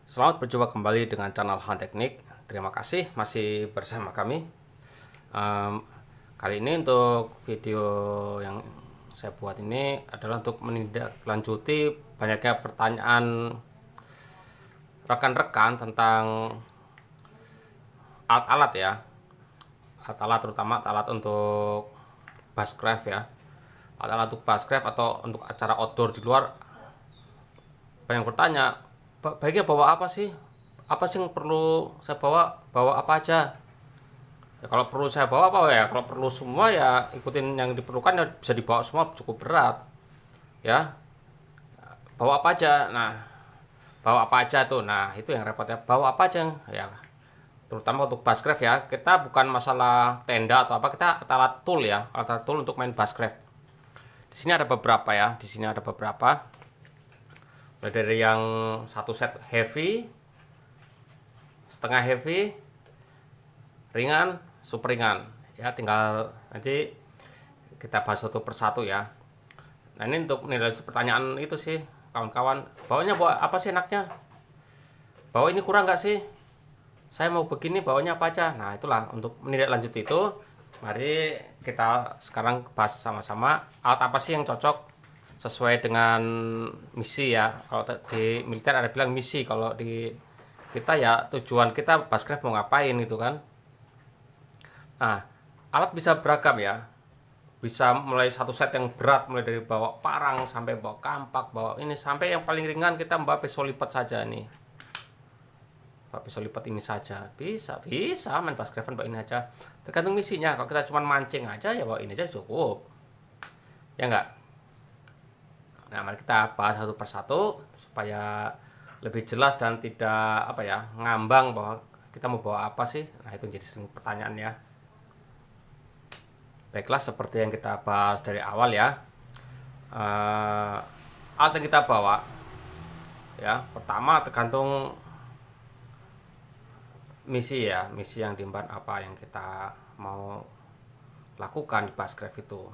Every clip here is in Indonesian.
Selamat berjumpa kembali dengan channel Han Teknik. Terima kasih masih bersama kami. Em, Kali ini untuk video yang saya buat ini adalah untuk menindaklanjuti banyaknya pertanyaan rekan-rekan tentang alat-alat ya. Alat-alat terutama alat untuk bushcraft ya. Alat-alat untuk bushcraft atau untuk acara outdoor di luar. Banyak bertanya, baiknya bawa apa sih? Apa sih yang perlu saya bawa? Bawa apa aja? Ya, kalau perlu saya bawa apa ya? Kalau perlu semua ya ikutin yang diperlukan ya bisa dibawa semua, cukup berat. Ya, bawa apa aja? Nah, bawa apa aja tuh? Nah, itu yang repot ya. Bawa apa aja? Ya, terutama untuk bushcraft ya. Kita bukan masalah tenda atau apa, kita alat tool ya, alat tool untuk main bushcraft. Di sini ada beberapa ya. Di sini ada beberapa. Mulai dari yang satu set heavy, setengah heavy, ringan, super ringan. Ya, tinggal nanti kita bahas satu persatu ya. Nah, ini untuk menilai pertanyaan itu sih, kawan-kawan. Bawanya bawa apa sih enaknya? Bawa ini kurang nggak sih? Saya mau begini, bawanya apa aja? Nah, itulah untuk menindaklanjuti itu. Mari kita sekarang bahas sama-sama alat apa sih yang cocok sesuai dengan misi ya. Kalau di militer ada bilang misi, kalau di kita ya tujuan kita bushcraft mau ngapain gitu kan. Nah, alat bisa beragam ya. Bisa mulai satu set yang berat, mulai dari bawa parang sampai bawa kampak, bawa ini sampai yang paling ringan kita bawa pisau lipat saja nih. Bawa pisau lipat ini saja. Bisa main bushcraft bawa ini aja. Tergantung misinya. Kalau kita cuma mancing aja ya bawa ini aja cukup. Ya enggak? Nah, mari kita bahas satu persatu supaya lebih jelas dan tidak apa ya, ngambang bahwa kita mau bawa apa sih. Nah, itu jadi sering pertanyaan ya. Baiklah, seperti yang kita bahas dari awal ya. Alat yang kita bawa ya, pertama tergantung misi ya, misi yang diemban apa yang kita mau lakukan di bushcraft itu.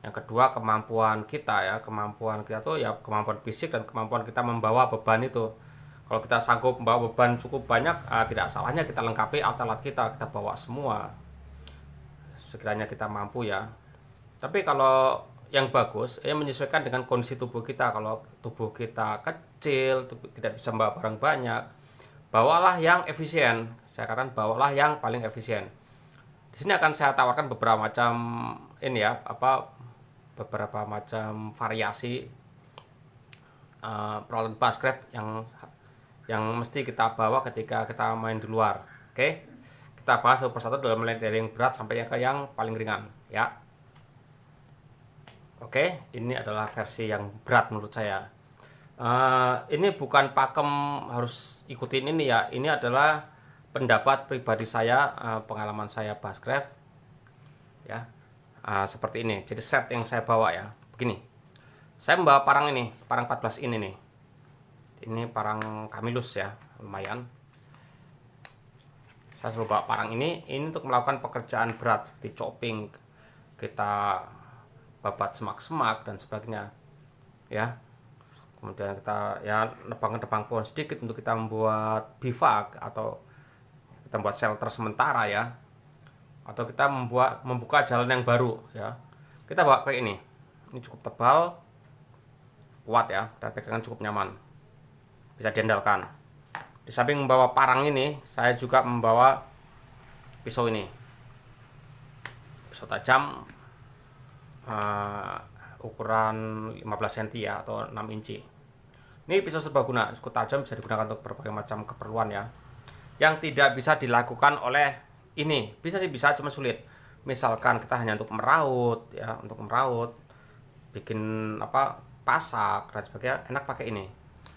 Yang kedua, kemampuan kita ya, kemampuan kita tuh ya kemampuan fisik dan kemampuan kita membawa beban itu. Kalau kita sanggup membawa beban cukup banyak, tidak salahnya kita lengkapi alat-alat kita bawa semua sekiranya kita mampu ya. Tapi kalau yang bagus menyesuaikan dengan kondisi tubuh kita. Kalau tubuh kita kecil, tidak bisa membawa barang banyak, bawalah yang efisien. Saya katakan bawalah yang paling efisien. Di sini akan saya tawarkan beberapa macam ini ya, beberapa macam variasi peralatan bushcraft yang mesti kita bawa ketika kita main di luar. Oke, kita bahas satu persatu mulai dari yang berat sampai ke yang paling ringan ya. Oke, ini adalah versi yang berat menurut saya. Ini bukan pakem harus ikutin ini ya. Ini adalah pendapat pribadi saya, pengalaman saya bushcraft ya. Seperti ini. Jadi set yang saya bawa ya, begini. Saya membawa parang ini, parang 14 ini nih. Ini parang Camillus ya, lumayan. Saya selalu bawa parang ini untuk melakukan pekerjaan berat seperti chopping, kita babat semak-semak dan sebagainya ya. Kemudian kita ya nebang-nebang pohon sedikit untuk kita membuat bivak atau kita membuat shelter sementara ya, atau kita membuka jalan yang baru ya. Kita bawa kayak ini cukup tebal, kuat ya, dan pegangan cukup nyaman, bisa diandalkan. Di samping membawa parang ini, saya juga membawa pisau ini, pisau tajam ukuran 15 cm ya, atau 6 inci. Ini pisau serbaguna, cukup tajam, bisa digunakan untuk berbagai macam keperluan ya. Yang tidak bisa dilakukan oleh ini, bisa sih bisa, cuma sulit. Misalkan kita hanya untuk meraut ya, untuk meraut, bikin pasak dan sebagainya, enak pakai ini.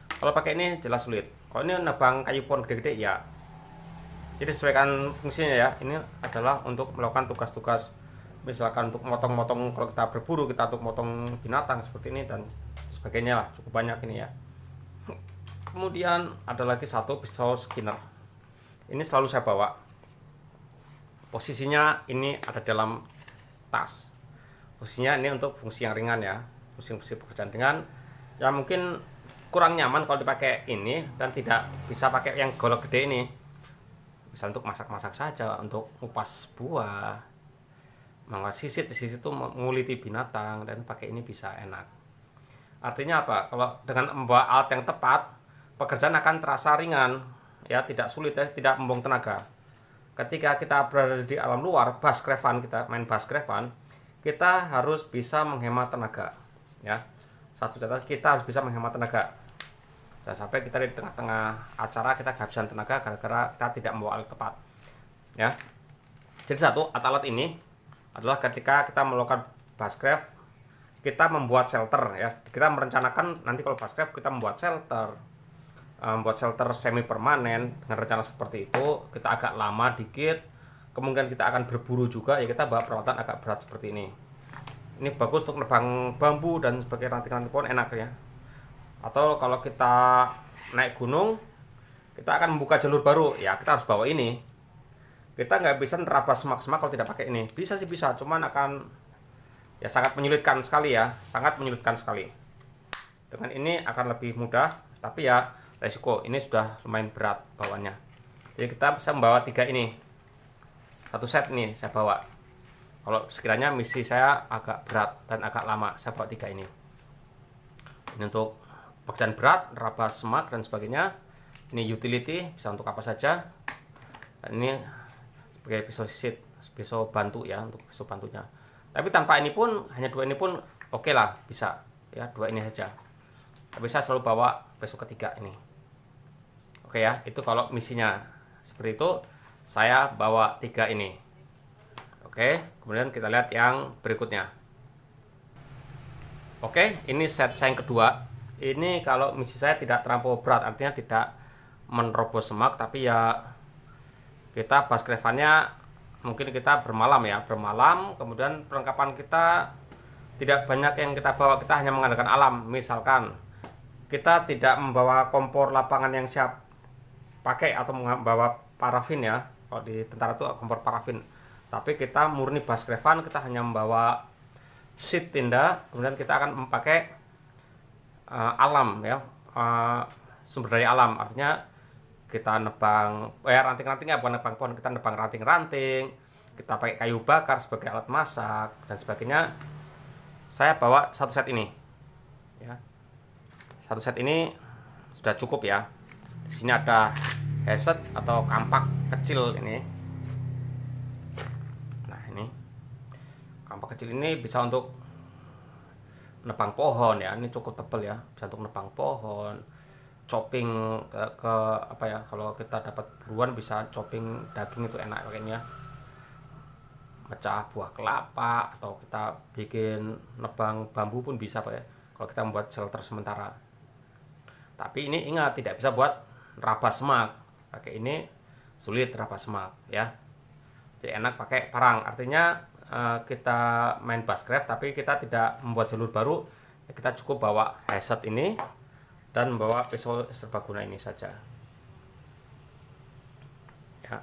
Kalau pakai ini jelas sulit. Kalau ini nebang kayu pohon gede-gede ya, jadi sesuaikan fungsinya ya. Ini adalah untuk melakukan tugas-tugas, misalkan untuk motong-motong, kalau kita berburu, kita untuk motong binatang seperti ini dan sebagainya lah, cukup banyak ini ya. Kemudian ada lagi satu pisau skinner. Ini selalu saya bawa. Posisinya ini ada dalam tas. Posisinya ini untuk fungsi yang ringan ya, fungsi pekerjaan ringan. Ya mungkin kurang nyaman kalau dipakai ini dan tidak bisa pakai yang golok gede ini. Bisa untuk masak-masak saja, untuk ngupas buah, sisit itu menguliti binatang, dan pakai ini bisa enak. Artinya apa? Kalau dengan membawa alat yang tepat, pekerjaan akan terasa ringan, ya, tidak sulit, ya, tidak membuang tenaga. Ketika kita berada di alam luar, kita main Bushcraft, kita harus bisa menghemat tenaga, ya. Satu catatan, kita harus bisa menghemat tenaga. Jangan sampai kita di tengah-tengah acara kita kehabisan tenaga gara-gara kita tidak membawa alat tepat, ya. Jadi alat ini adalah ketika kita melakukan Bushcraft, kita membuat shelter, ya. Kita merencanakan nanti kalau Bushcraft kita membuat shelter semi permanen dengan rencana seperti itu. Kita agak lama dikit, kemudian kita akan berburu juga, ya, kita bawa peralatan agak berat seperti ini. Ini bagus untuk nebang bambu dan sebagai ranting-ranting pohon, enak, ya. Atau kalau kita naik gunung, kita akan membuka jalur baru, ya, kita harus bawa ini. Kita nggak bisa nerabas semak-semak kalau tidak pakai ini. Bisa sih, bisa, cuman akan, ya, sangat menyulitkan sekali, ya, sangat menyulitkan sekali. Dengan ini akan lebih mudah, tapi ya resiko ini sudah lumayan berat bawanya. Jadi kita bisa membawa 3 ini, satu set ini saya bawa. Kalau sekiranya misi saya agak berat dan agak lama, saya bawa 3 ini. Ini untuk pekerjaan berat, rabas semak dan sebagainya. Ini utility, bisa untuk apa saja. Dan ini sebagai pisau sisit, pisau bantu, ya, untuk pisau bantunya. Tapi tanpa ini pun, hanya 2 ini pun oke lah, bisa, ya, 2 ini saja. Tapi saya selalu bawa pisau ketiga ini. Oke, ya, itu kalau misinya seperti itu, saya bawa 3 ini. Oke, kemudian kita lihat yang berikutnya. Oke, ini set saya yang kedua. Ini kalau misi saya tidak terlampau berat, artinya tidak menerobos semak, tapi ya kita Bushcraft-nya mungkin kita bermalam, ya, kemudian perlengkapan kita tidak banyak yang kita bawa, kita hanya mengandalkan alam. Misalkan kita tidak membawa kompor lapangan yang siap pakai atau membawa parafin, ya, kalau di tentara itu kompor parafin, tapi kita murni Bushcraft, kita hanya membawa sheet tenda, kemudian kita akan memakai alam, ya, sumber daya alam, artinya kita nebang ranting-rantingnya, bukan nebang pohon, kita nebang ranting-ranting, kita pakai kayu bakar sebagai alat masak dan sebagainya. Saya bawa satu set ini, ya, satu set ini sudah cukup, ya. Di sini ada headset atau kampak kecil ini. Nah, ini kampak kecil ini bisa untuk nebang pohon, ya. Ini cukup tebal, ya, bisa untuk nebang pohon, chopping ke apa, ya, kalau kita dapat buruan bisa chopping daging, itu enak pakainya. Mecah buah kelapa atau kita bikin nebang bambu pun bisa, Pak, ya, kalau kita membuat shelter sementara. Tapi ini ingat, tidak bisa buat rabas semak. Pakai ini sulit rabas semak, ya. Jadi enak pakai parang, artinya kita main Bushcraft tapi kita tidak membuat jalur baru, ya, kita cukup bawa headset ini dan membawa pisau serbaguna ini saja, ya.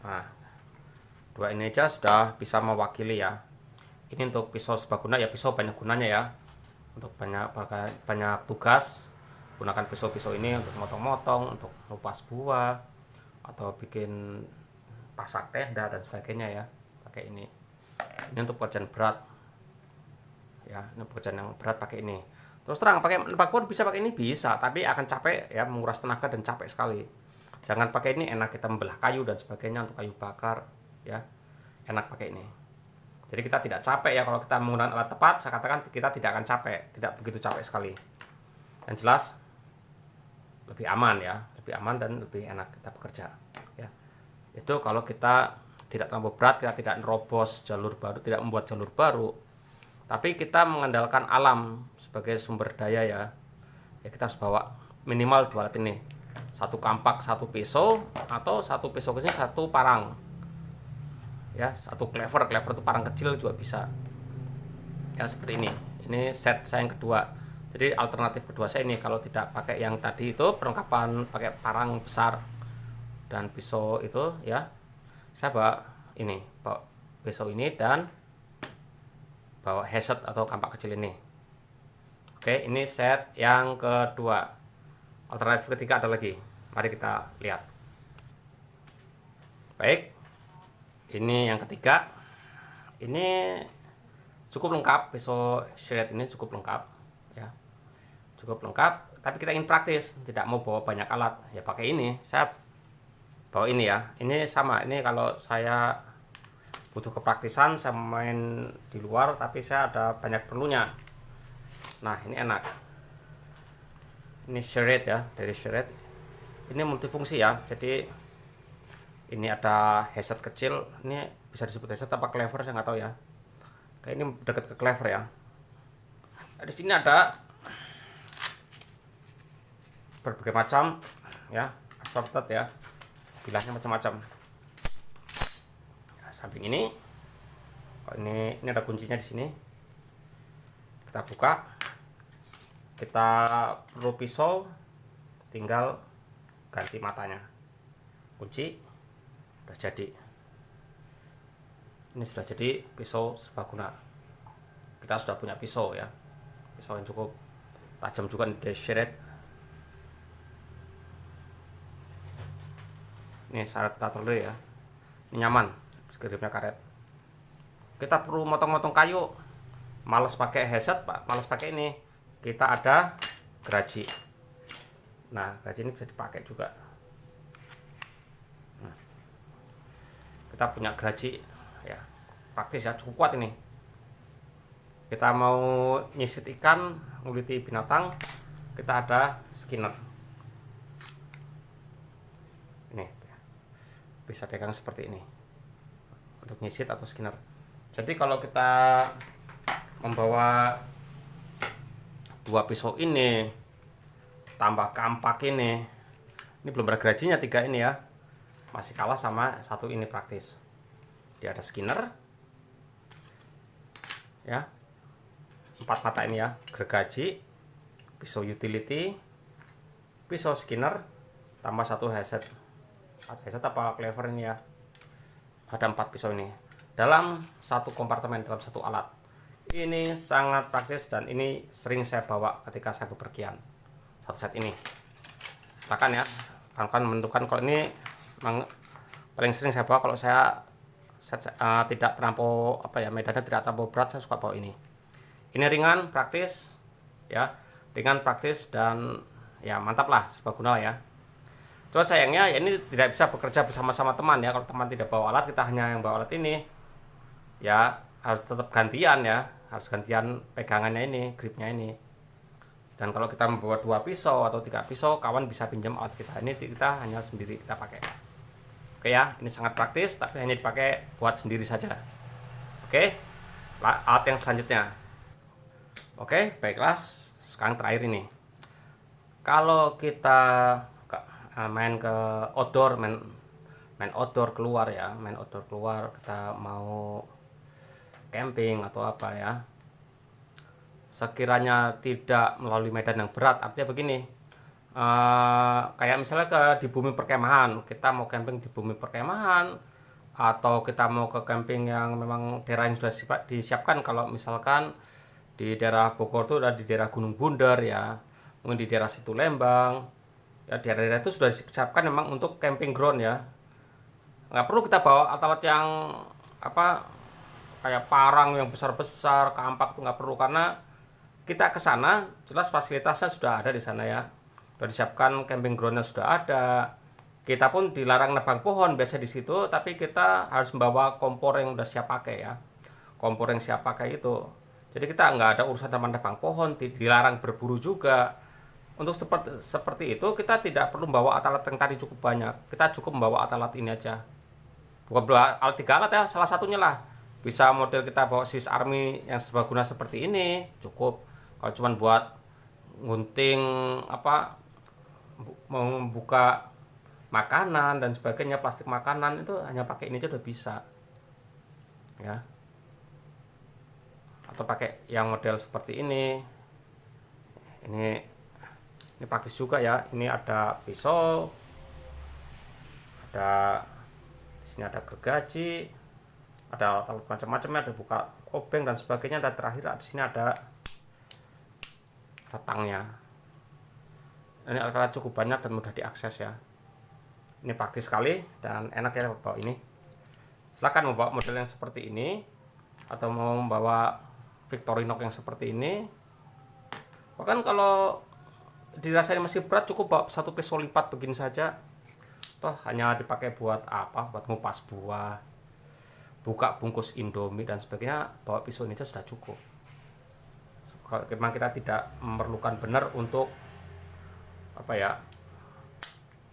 Nah, 2 ini aja sudah bisa mewakili, ya. Ini untuk pisau serbaguna, ya, pisau banyak gunanya, ya, untuk banyak tugas. Gunakan pisau-pisau ini untuk motong-motong, untuk ngupas buah, atau bikin pasak tenda dan sebagainya, ya, pakai ini. Ini untuk pekerjaan berat, ya, ini pekerjaan yang berat pakai ini. Terus terang, pakai nebak pohon bisa pakai ini, bisa, tapi akan capek, ya, menguras tenaga dan capek sekali. Jangan pakai ini, enak kita membelah kayu dan sebagainya untuk kayu bakar, ya, enak pakai ini. Jadi kita tidak capek, ya, kalau kita menggunakan alat tepat. Saya katakan kita tidak akan capek, tidak begitu capek sekali. Yang jelas lebih aman, ya, lebih aman dan lebih enak kita bekerja, ya. Itu kalau kita tidak terlalu berat, kita tidak nerobos jalur baru, tidak membuat jalur baru, tapi kita mengandalkan alam sebagai sumber daya, ya. Ya, kita harus bawa minimal 2 alat ini, satu kampak, satu pisau, atau satu pisau kecil, satu parang, ya, satu cleaver itu parang kecil juga bisa, ya, seperti ini. Ini set saya yang kedua. Jadi alternatif kedua saya ini, kalau tidak pakai yang tadi itu perlengkapan pakai parang besar dan pisau itu, ya, saya bawa ini, bawa pisau ini dan bawa headset atau kampak kecil ini. Oke, ini set yang kedua. Alternatif ketiga ada lagi. Mari kita lihat. Baik, ini yang ketiga. Ini cukup lengkap, pisau shred ini cukup lengkap ya. Cukup lengkap, tapi kita ingin praktis, tidak mau bawa banyak alat. Ya pakai ini. Saya bawa ini ya. Ini sama, ini kalau saya butuh kepraktisan, saya main di luar tapi saya ada banyak perlunya. Nah, ini enak. Ini shred ya, dari shred. Ini multifungsi ya. Jadi ini ada headset kecil. Ini bisa disebut headset apa clever, saya nggak tahu ya. Kayak ini dekat ke clever ya. Di sini ada berbagai macam ya, assorted ya. Bilahnya macam-macam. Nah, samping ini, ini ada kuncinya di sini. Kita buka. Kita perlu pisau, tinggal ganti matanya. Kunci, sudah jadi. Ini sudah jadi pisau serbaguna. Kita sudah punya pisau ya, pisau yang cukup tajam juga dari shred. Ini syarat cutlery ya. Ini nyaman, gripnya karet. Kita perlu motong-motong kayu, males pakai headset pak, males pakai ini. Kita ada geraji. Nah, geraji ini bisa dipakai juga. Nah, kita punya geraji ya, praktis ya, cukup kuat ini. Kita mau nyisit ikan, nguliti binatang, kita ada skinner. Ini bisa pegang seperti ini untuk nyisit atau skinner. Jadi kalau kita membawa dua pisau ini tambah kampak ini belum ada gerajinya, tiga ini ya, masih kalah sama satu ini praktis. Dia ada skinner ya, 4 mata ini ya, gergaji, pisau utility, pisau skinner, tambah satu headset. Headset apa clever ini ya, ada 4 pisau ini dalam satu kompartemen, dalam satu alat. Ini sangat praktis dan ini sering saya bawa ketika saya bepergian. Satu set ini bahkan ya, akan menentukan. Kalau ini memang paling sering saya bawa kalau saya tidak terlampau apa ya, medannya tidak terlampau berat, saya suka bawa ini. Ini ringan, praktis ya, ringan, praktis, dan ya mantap lah, serbaguna ya. Cuma sayangnya ya ini tidak bisa bekerja bersama-sama teman ya. Kalau teman tidak bawa alat, kita hanya yang bawa alat ini ya, harus tetap gantian ya, harus gantian pegangannya ini, gripnya ini. Dan kalau kita membawa 2 pisau atau 3 pisau, kawan bisa pinjam alat kita. Ini kita hanya sendiri kita pakai. Oke ya, ini sangat praktis tapi hanya dipakai buat sendiri saja. Oke, alat yang selanjutnya. Oke, baiklah, sekarang terakhir ini. Kalau kita main ke outdoor, main outdoor keluar ya, main outdoor keluar, kita mau camping atau apa ya, sekiranya tidak melalui medan yang berat, artinya begini, kayak misalnya di bumi perkemahan, kita mau camping di bumi perkemahan, atau kita mau ke camping yang memang daerah yang sudah disiapkan. Kalau misalkan di daerah Bogor itu ada di daerah Gunung Bunder ya, mungkin di daerah Situ Lembang ya, daerah-daerah itu sudah disiapkan memang untuk camping ground ya. Nggak perlu kita bawa alat yang apa kayak parang yang besar-besar, kampak, itu nggak perlu, karena kita ke sana jelas fasilitasnya sudah ada di sana ya, sudah disiapkan, camping groundnya sudah ada. Kita pun dilarang nebang pohon biasa di situ, tapi kita harus membawa kompor yang udah siap pakai ya, kompor yang siap pakai itu. Jadi kita nggak ada urusan sama nebang pohon, dilarang berburu juga. Untuk seperti itu kita tidak perlu membawa alat yang tadi cukup banyak, kita cukup membawa alat ini aja. Bukan bawa alat 3 alat ya, salah satunya lah. Bisa model kita bawa Swiss Army yang serbaguna seperti ini cukup. Kalau cuma buat gunting apa, membuka makanan dan sebagainya, plastik makanan, itu hanya pakai ini aja udah bisa ya. Atau pakai yang model seperti ini. Ini praktis juga ya. Ini ada pisau, ada sini ada gergaji, ada alat macam-macamnya, ada buka obeng dan sebagainya. Dan terakhir di sini ada retangnya. Ini alat-alat cukup banyak dan mudah diakses ya. Ini praktis sekali dan enak ya bawa ini. Silakan membawa model yang seperti ini atau mau membawa Victorinox yang seperti ini. Bahkan kalau dirasain masih berat, cukup bawa satu pisau lipat begini saja. Toh hanya dipakai buat apa? Buat ngupas buah, buka bungkus Indomie dan sebagainya. Bawa pisau ini saja sudah cukup. Kalau memang kita tidak memerlukan benar untuk apa ya,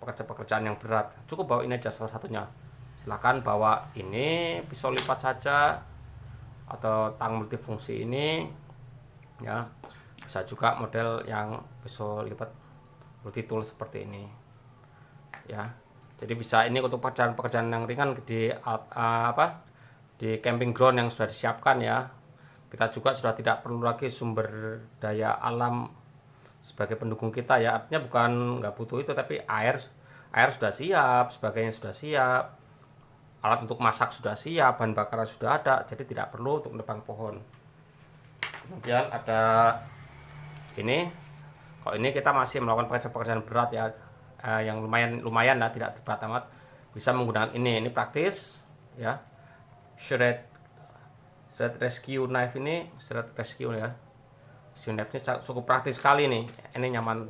pekerjaan yang berat, cukup bawa ini aja salah satunya. Silakan bawa ini pisau lipat saja atau tang multifungsi ini ya. Bisa juga model yang pisau lipat multi tool seperti ini ya. Jadi bisa ini untuk pekerjaan yang ringan di di camping ground yang sudah disiapkan ya. Kita juga sudah tidak perlu lagi sumber daya alam sebagai pendukung kita ya. Artinya bukan nggak butuh itu, tapi air sudah siap, sebagainya sudah siap, alat untuk masak sudah siap, bahan bakar sudah ada, jadi tidak perlu untuk menebang pohon. Kemudian ada ini, kalau ini kita masih melakukan pekerjaan berat ya, yang lumayan lah, tidak berat amat, bisa menggunakan ini praktis ya. Shred rescue knife ini, shred rescue ya. Rescue knife ini cukup praktis sekali nih, ini nyaman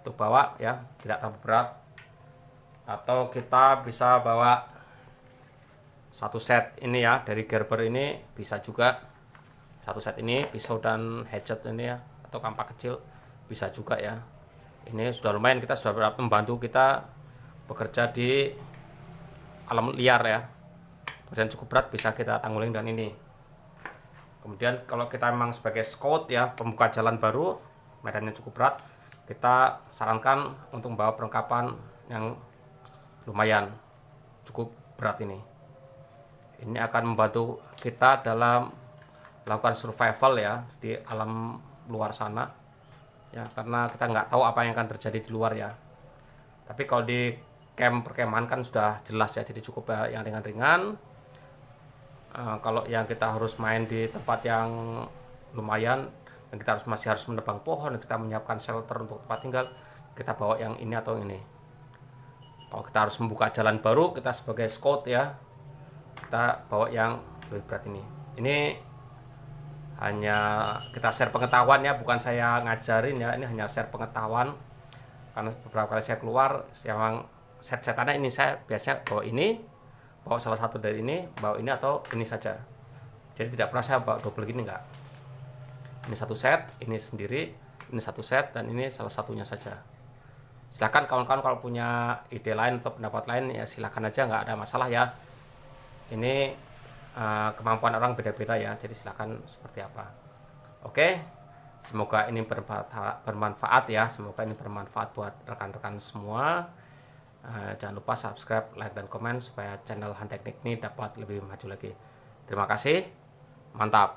untuk bawa ya, tidak terlalu berat. Atau kita bisa bawa satu set ini ya, dari Gerber ini bisa juga satu set ini, pisau dan hatchet ini ya, atau kampak kecil bisa juga ya. Ini sudah lumayan, kita sudah membantu kita bekerja di alam liar ya. Pekerjaan cukup berat bisa kita tanggulin dengan ini. Kemudian kalau kita memang sebagai scout ya, pembuka jalan baru, medannya cukup berat, kita sarankan untuk membawa perlengkapan yang lumayan cukup berat ini. Ini akan membantu kita dalam melakukan survival ya di alam luar sana ya, karena kita nggak tahu apa yang akan terjadi di luar ya. Tapi kalau di perkemahan kan sudah jelas ya, jadi cukup ya, yang ringan-ringan. Kalau yang kita harus main di tempat yang lumayan dan kita masih harus menebang pohon, kita menyiapkan shelter untuk tempat tinggal, kita bawa yang ini atau ini. Kalau kita harus membuka jalan baru, kita sebagai scout ya, kita bawa yang lebih berat ini. Ini hanya kita share pengetahuan ya, bukan saya ngajarin ya, ini hanya share pengetahuan. Karena beberapa kali saya keluar, memang set-setannya ini, saya biasanya bawa ini, bawa salah satu dari ini, bawa ini atau ini saja. Jadi tidak pernah saya bawa double gini, enggak. Ini satu set, ini sendiri, ini satu set, dan ini salah satunya saja. Silakan kawan-kawan kalau punya ide lain atau pendapat lain ya, silakan aja, nggak ada masalah ya. Ini kemampuan orang beda-beda ya, jadi silakan seperti apa. Oke, semoga ini bermanfaat ya, semoga ini bermanfaat buat rekan-rekan semua. Jangan lupa subscribe, like, dan komen supaya channel Han Teknik ini dapat lebih maju lagi. Terima kasih, mantap.